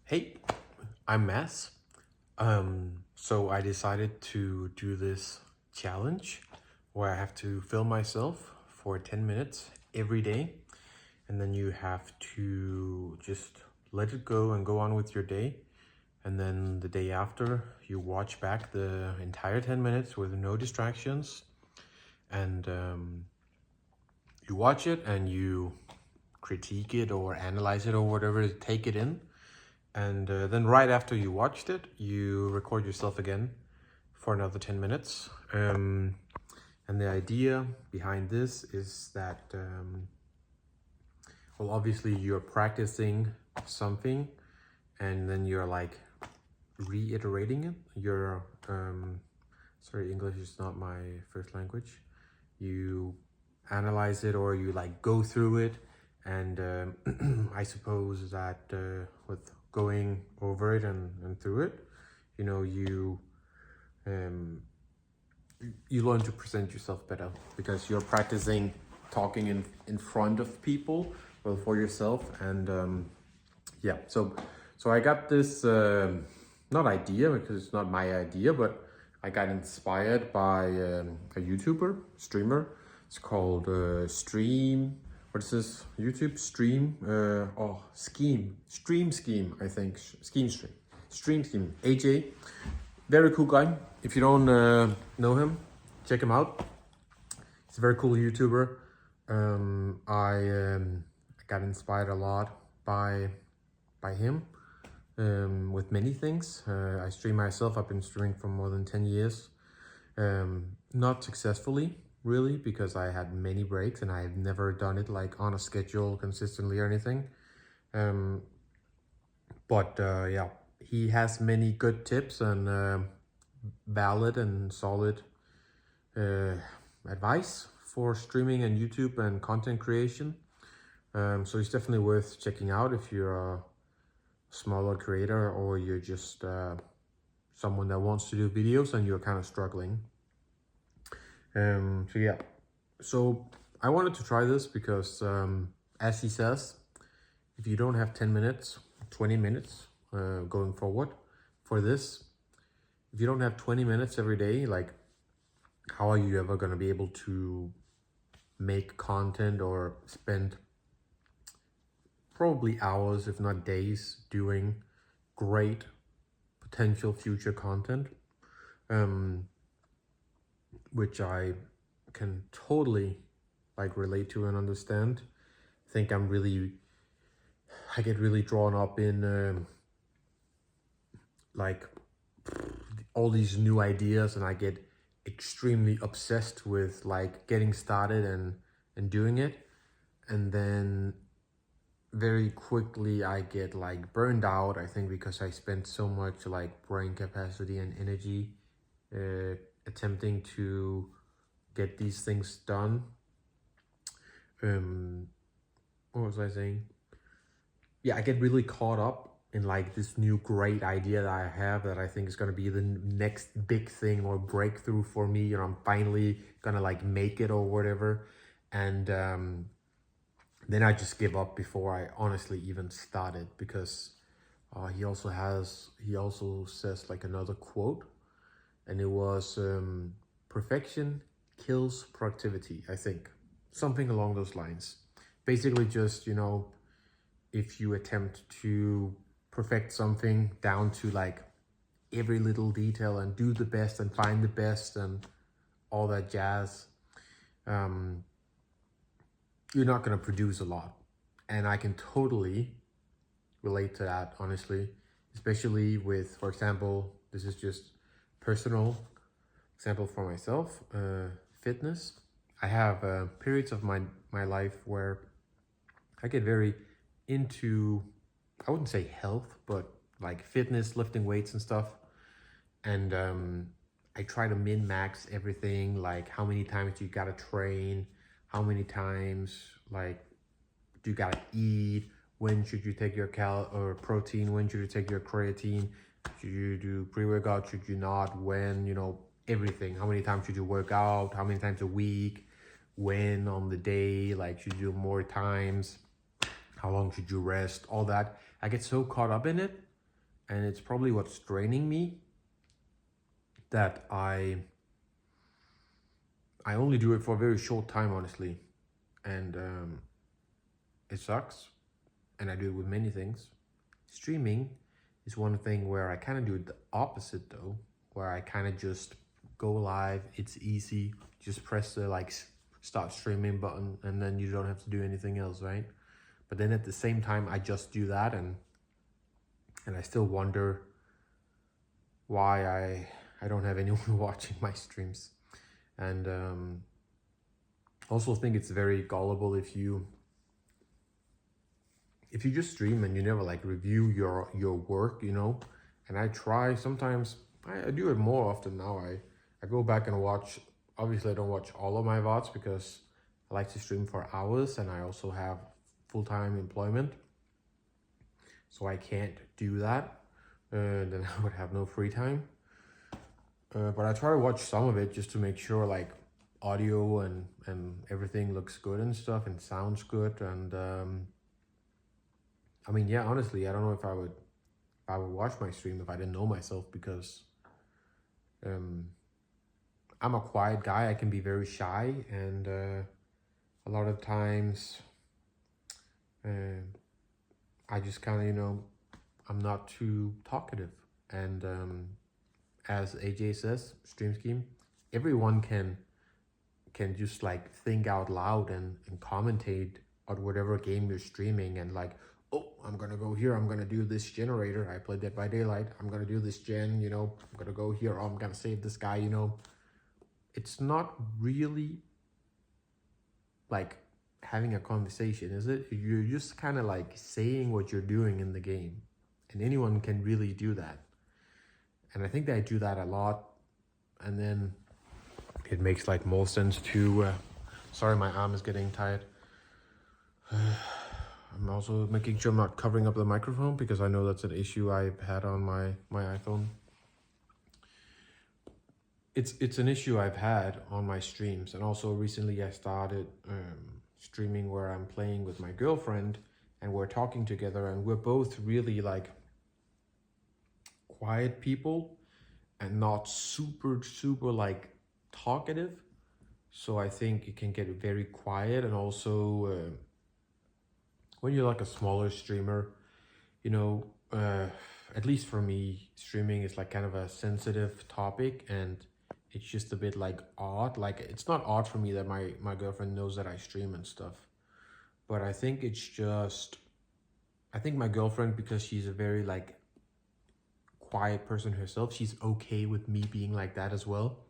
Hey, I'm Mass. So I decided to do this challenge where I have to film myself for 10 minutes every day, and then you have to just let it go and go on with your day. And then the day after, you watch back the entire 10 minutes with no distractions, and you watch it and you critique it or analyze it or whatever, take it in. And then right after you watched it, you record yourself again for another 10 minutes. And the idea behind this is that, well, obviously you're practicing something and then you're like reiterating it. Sorry, English is not my first language. You analyze it or you like go through it. And I suppose that with going over it and through it, you know, um, you learn to present yourself better because you're practicing talking in front of people, well, for yourself. And yeah, so I got this not idea because it's not my idea, but I got inspired by a YouTuber streamer. It's called Stream. What is this? YouTube Stream? Stream Scheme. I think Stream Scheme. AJ, very cool guy. If you don't know him, check him out. He's a very cool YouTuber. I got inspired a lot by him with many things. I stream myself. I've been streaming for more than 10 years. Not successfully, really, because I had many breaks and I've never done it like on a schedule consistently or anything. But yeah, he has many good tips and valid and solid advice for streaming and YouTube and content creation. So it's definitely worth checking out if you're a smaller creator or you're just someone that wants to do videos and you're kind of struggling. So yeah, so I wanted to try this because as he says, if you don't have 10 minutes, 20 minutes going forward for this, if you don't have 20 minutes every day, like how are you ever going to be able to make content or spend probably hours, if not days, doing great potential future content, which I can totally like relate to and understand. I think I get really drawn up in like all these new ideas, and I get extremely obsessed with like getting started and doing it, and then very quickly I get like burned out, I think, because I spend so much like brain capacity and energy attempting to get these things done. What was I saying? Yeah, I get really caught up in like this new great idea that I have that I think is going to be the next big thing or breakthrough for me, and I'm finally gonna like make it or whatever. And then I just give up before I honestly even started, because he also says like another quote, and it was perfection kills productivity, I think, something along those lines. Basically just, you know, if you attempt to perfect something down to like every little detail and do the best and find the best and all that jazz, you're not going to produce a lot. And I can totally relate to that, honestly, especially with, for example, this is just personal example for myself, fitness. I have periods of my life where I get very into, I wouldn't say health, but like fitness, lifting weights and stuff. And I try to min-max everything, like how many times you gotta train, how many times like do you gotta eat, when should you take your or protein, when should you take your creatine, should you do pre-workout, should you not, when, you know, everything, how many times should you work out, how many times a week, when on the day, like should you do more times, how long should you rest, all that. I get so caught up in it and it's probably what's draining me, that I only do it for a very short time, honestly, and it sucks. And I do it with many things. Streaming is one thing where I kind of do it the opposite though, where I kind of just go live. It's easy. Just press the like start streaming button, and then you don't have to do anything else, right? But then at the same time, I just do that, and I still wonder why I don't have anyone watching my streams. And also think it's very gullible if you just stream and you never like review your work, you know. And I try sometimes. I do it more often now. I go back and watch. Obviously I don't watch all of my VODs because I like to stream for hours, and I also have full-time employment, so I can't do that. Then I would have no free time. But I try to watch some of it just to make sure like audio and everything looks good and stuff and sounds good. And I mean, yeah, honestly, I don't know if I would watch my stream if I didn't know myself, because I'm a quiet guy. I can be very shy, and a lot of times I just kind of, you know, I'm not too talkative. And as AJ says, Stream Scheme, everyone can just like think out loud and commentate on whatever game you're streaming, and like, oh, I'm gonna go here, I'm gonna do this generator. I played Dead by Daylight. I'm gonna do this gen, you know, I'm gonna go here, oh, I'm gonna save this guy, you know. It's not really like having a conversation, is it? You're just kind of like saying what you're doing in the game, and anyone can really do that. And I think that I do that a lot, and then it makes like more sense to sorry, my arm is getting tired. I'm also making sure I'm not covering up the microphone, because I know that's an issue I've had on my iPhone. It's an issue I've had on my streams. And also recently I started streaming where I'm playing with my girlfriend, and we're talking together, and we're both really like quiet people and not super like talkative. So I think it can get very quiet. And also when you're like a smaller streamer, you know, at least for me, streaming is like kind of a sensitive topic, and it's just a bit like odd. Like, it's not odd for me that my girlfriend knows that I stream and stuff, but I think it's just, I think my girlfriend, because she's a very like quiet person herself, she's okay with me being like that as well.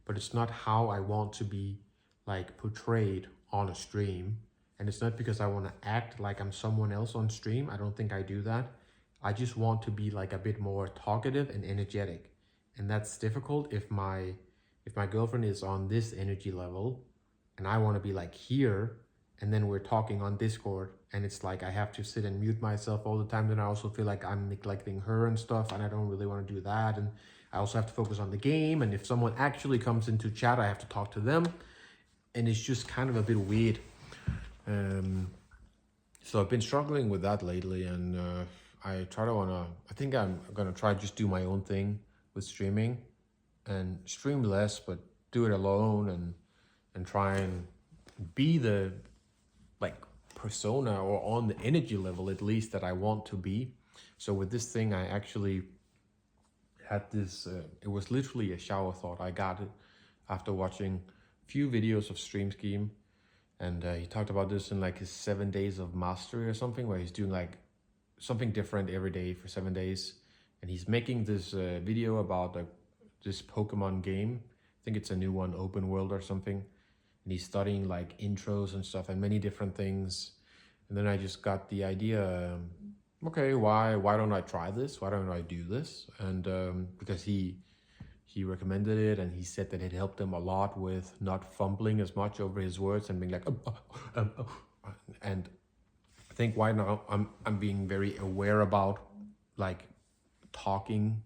But it's not how I want to be like portrayed on a stream. And it's not because I want to act like I'm someone else on stream. I don't think I do that. I just want to be like a bit more talkative and energetic. And that's difficult if my girlfriend is on this energy level and I want to be like here, and then we're talking on Discord, and it's like I have to sit and mute myself all the time, then I also feel like I'm neglecting her and stuff, and I don't really want to do that. And I also have to focus on the game, and if someone actually comes into chat, I have to talk to them, and it's just kind of a bit weird. So I've been struggling with that lately, and I think I'm gonna try just do my own thing with streaming, and stream less, but do it alone, and try and be the like persona, or on the energy level at least, that I want to be. So with this thing, I actually had this, it was literally a shower thought. I got it after watching a few videos of Stream Scheme, and he talked about this in like his 7 days of mastery or something, where he's doing like something different every day for 7 days. And he's making this video about this Pokemon game. I think it's a new one, open world or something. And he's studying like intros and stuff and many different things. And then I just got the idea, okay, why don't I try this? Why don't I do this? And because he recommended it, and he said that it helped him a lot with not fumbling as much over his words and being like, and I think why now I'm being very aware about like talking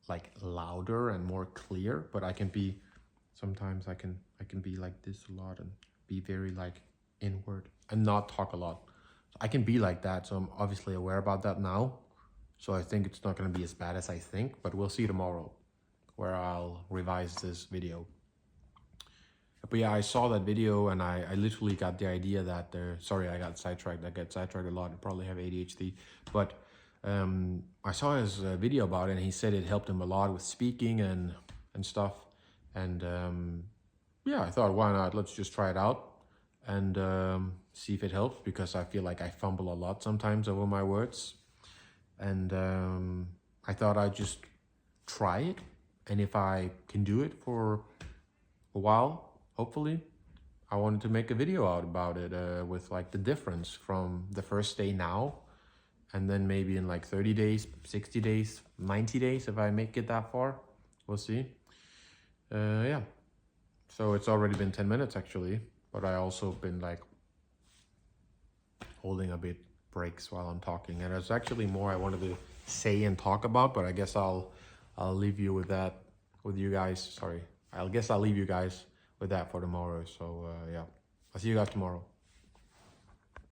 like louder and more clear, but I can be, sometimes I can be like this a lot and be very like inward and not talk a lot. So I can be like that, so I'm obviously aware about that now. So I think it's not going to be as bad as I think, but we'll see tomorrow where I'll revise this video. But yeah, I saw that video and I literally got the idea that sorry, I got sidetracked. I get sidetracked a lot. I probably have ADHD. But I saw his video about it and he said it helped him a lot with speaking and stuff. And yeah, I thought, why not? Let's just try it out and see if it helps, because I feel like I fumble a lot sometimes over my words. And I thought I'd just try it. And if I can do it for a while, hopefully, I wanted to make a video out about it with like the difference from the first day now, and then maybe in like 30 days, 60 days, 90 days, if I make it that far. We'll see. Yeah. So it's already been 10 minutes actually, but I also been like holding a bit breaks while I'm talking. And there's actually more I wanted to say and talk about, but I guess I'll leave you with that, with you guys. Sorry. I guess I'll leave you guys with that for tomorrow. So yeah, I'll see you guys tomorrow.